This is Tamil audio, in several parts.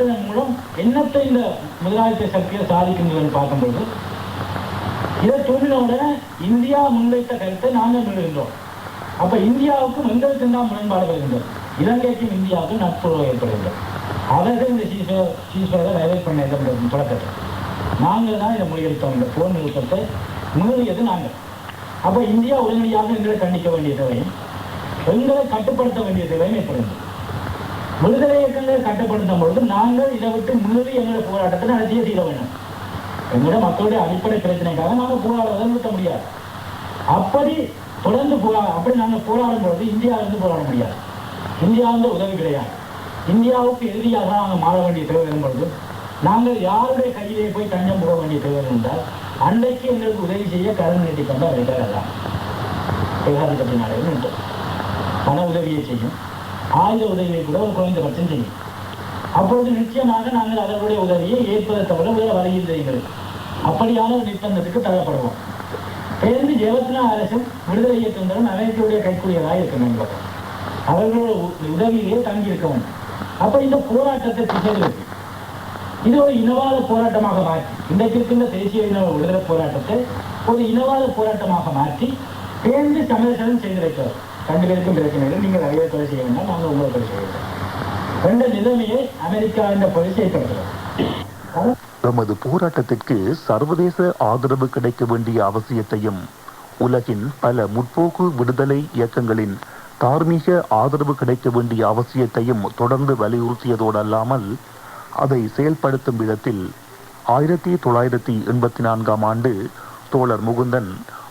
வெளியேற்றதன் மூலம் என்னத்தை இந்த முதலாளித்த சக்தியை சாதிக்கின்றதுன்னு பார்க்கும்போது, இதை தூண்டின உடனே இந்தியா முன்வைத்த கருத்தை நாங்கள் நிறுகின்றோம். அப்ப இந்தியாவுக்கும் எங்களுக்கும் தான் முரண்பாடு வருகின்றது. இலங்கைக்கும் இந்தியாவுக்கும் நட்புறவு ஏற்படுகின்றது. அவர்கள் இந்த சீஸ்வரை டைவர்ட் பண்ண தொடக்கத்தை நாங்கள் தான் இதை முறியடித்தோம். இந்த போர் நிறுத்தத்தை மீறியது நாங்கள். அப்ப இந்தியா உடனடியாக எங்களை கண்டிக்க வேண்டிய தேவையும் எங்களை கட்டுப்படுத்த வேண்டிய தேவையும் ஏற்படுகிறது. விடுதலை இயக்கங்களை கட்டுப்படுத்தும் பொழுது நாங்கள் இதை விட்டு மீறி எங்களுடைய போராட்டத்தை நடத்திய தீர வேண்டும். எங்களுடைய மக்களுடைய அடிப்படை பிரச்சனைக்காக நாங்கள் போராடுவதை நிறுத்த முடியாது. அப்படி தொடர்ந்து அப்படி நாங்கள் போராடும் பொழுது இந்தியாவிலிருந்து போராட முடியாது. இந்தியாவிலிருந்து உதவி கிடையாது. இந்தியாவுக்கு எதிரியாக நாங்கள் மாற வேண்டிய தேவை என்பது, நாங்கள் யாருடைய கையிலே போய் தஞ்சம் போக வேண்டிய தேவை என்றால் அன்றைக்கு எங்களுக்கு உதவி செய்ய கடன் நீட்டிக்கொண்ட வைக்கலாம். ஏகாதிபத்திய நாடுகள் பண உதவியை செய்யும், ஆயுத உதவியை கூட ஒரு குறைந்தபட்சம் செய்யும். அப்பொழுது நிச்சயமாக நாங்கள் அவர்களுடைய உதவியை ஏற்பதை தவிர வேறு வரையில் எங்களுக்கு அப்படியான ஒரு நிர்பந்தத்துக்கு தள்ளப்படுவோம். பேருந்து ஜெயலலிதா அரசும் விடுதலை இயக்கங்களும் அமெரிக்காவுடைய கைக்குரியதாக இருக்க வேண்டும். அவர்களோட உதவியிலே தங்கியிருக்க வேண்டும். அப்ப இந்த போராட்டத்தை திசைகளுக்கு இது ஒரு இனவாத போராட்டமாக மாற்றி, இன்றைக்கு இருக்கின்ற தேசிய விடுதலை போராட்டத்தை ஒரு இனவாத போராட்டமாக மாற்றி பேருந்து சமரசனம் செய்து வைக்கிறார். 2 பேருக்கும் பிரச்சனைகள், நீங்கள் நிறைய கொலை செய்ய வேண்டாம், நாங்கள் உங்களை கொலை செய்ய வேண்டும் என்ற நிலைமையை அமெரிக்கா என்ற போலீஸ் ஏற்படுத்துகிறார். தமது போராட்டத்திற்கு சர்வதேச ஆதரவு கிடைக்க வேண்டிய அவசியத்தையும் உலகின் பல முற்போக்கு விடுதலை இயக்கங்களின் தார்மீக ஆதரவு கிடைக்க வேண்டிய அவசியத்தையும் தொடர்ந்து வலியுறுத்தியதோடு அல்லாமல் அதை செயல்படுத்தும் விதத்தில் 1984 ஆண்டு தோழர் முகுந்தன்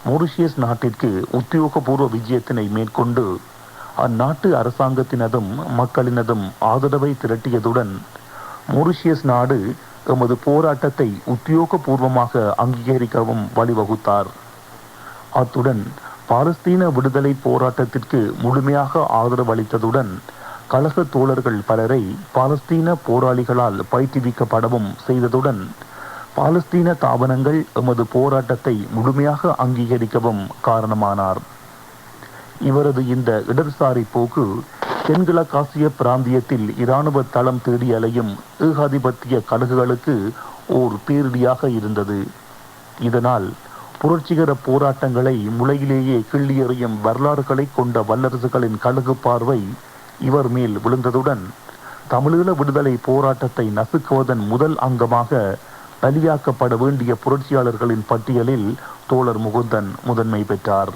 மொரிஷியஸ் நாட்டிற்கு உத்தியோகபூர்வ விஜயத்தினை மேற்கொண்டு அந்நாட்டு அரசாங்கத்தினதும் மக்களினதும் ஆதரவை திரட்டியதுடன் மொரிஷியஸ் நாடு எமது போராட்டத்தை உத்தியோகபூர்வமாக அங்கீகரிக்கவும் வழிவகுத்தார். அத்துடன் பாலஸ்தீன விடுதலை போராட்டத்திற்கு முழுமையாக ஆதரவு அளித்ததுடன் கழக தோழர்கள் பலரை பாலஸ்தீன போராளிகளால் பயிற்றுவிக்கப்படவும் செய்ததுடன் பாலஸ்தீன தாபனங்கள் எமது போராட்டத்தை முழுமையாக அங்கீகரிக்கவும் காரணமானார். இவரது இந்த இடதுசாரி போக்கு தென்கிழக்காசிய பிராந்தியத்தில் இராணுவ தளம் தேடி அலையும் ஏகாதிபத்திய கழகுகளுக்கு ஓர் பேரிடியாக இருந்தது. இதனால் புரட்சிகர போராட்டங்களை முளையிலேயே கிள்ளி எறியும் வரலாறுகளை கொண்ட வல்லரசுகளின் கழுகு பார்வை இவர் மேல் விழுந்ததுடன் தமிழீழ விடுதலை போராட்டத்தை நசுக்குவதன் முதல் அங்கமாக பலியாக்கப்பட வேண்டிய புரட்சியாளர்களின் பட்டியலில் தோழர் முகுந்தன் முதன்மை பெற்றார்.